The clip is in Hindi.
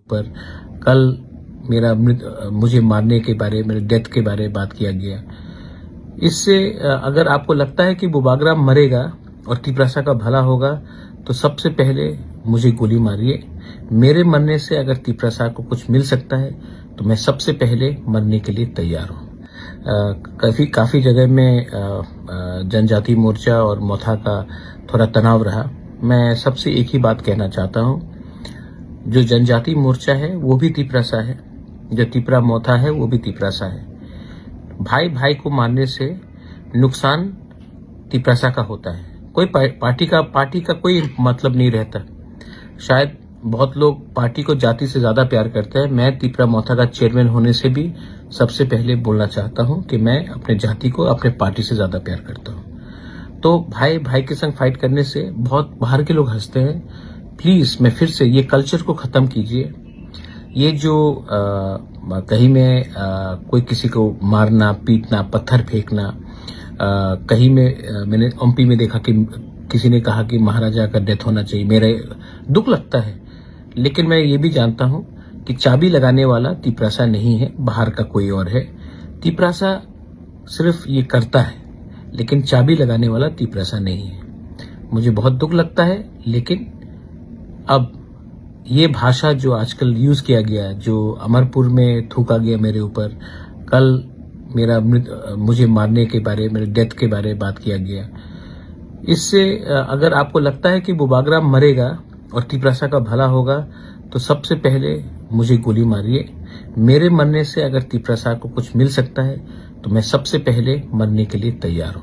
पर कल मुझे मारने के बारे, मेरे डेथ के बारे में बात किया गया। इससे अगर आपको लगता है कि बुबाग्राम मरेगा और तिपरासा का भला होगा तो सबसे पहले मुझे गोली मारिए। मेरे मरने से अगर तिपरासा को कुछ मिल सकता है तो मैं सबसे पहले मरने के लिए तैयार हूँ। काफी जगह में जनजाति मोर्चा और मोथा का थोड़ा तनाव रहा। मैं सबसे एक ही बात कहना चाहता हूँ, जो जनजाति मोर्चा है वो भी तिपरासा है, जो तिपरा मोथा है वो भी तिपरासा है। भाई भाई को मारने से नुकसान तिपरासा का होता है। कोई पार्टी का कोई मतलब नहीं रहता। शायद बहुत लोग पार्टी को जाति से ज्यादा प्यार करते हैं। मैं तिपरा मोथा का चेयरमैन होने से भी सबसे पहले बोलना चाहता हूं कि मैं अपने जाति को अपने पार्टी से ज्यादा प्यार करता हूं। तो भाई भाई के संग फाइट करने से बहुत बाहर के लोग हंसते हैं। प्लीज मैं फिर से ये कल्चर को खत्म कीजिए। ये जो कहीं में कोई किसी को मारना, पीटना, पत्थर फेंकना, कहीं में मैंने एमपी में देखा कि किसी ने कहा कि महाराजा का डेथ होना चाहिए। मेरे दुख लगता है, लेकिन मैं ये भी जानता हूं कि चाबी लगाने वाला तिपरासा नहीं है, बाहर का कोई और है। तिपरासा सिर्फ ये करता है, लेकिन चाबी लगाने वाला तिपरासा नहीं है। मुझे बहुत दुख लगता है, लेकिन अब ये भाषा जो आजकल यूज किया गया, जो अमरपुर में थूका गया मेरे ऊपर, कल मुझे मारने के बारे, मेरे डेथ के बारे में बात किया गया। इससे अगर आपको लगता है कि बुबाग्राम मरेगा और तिपरासा का भला होगा तो सबसे पहले मुझे गोली मारिए। मेरे मरने से अगर तिपरासा को कुछ मिल सकता है तो मैं सबसे पहले मरने के लिए तैयार हूं।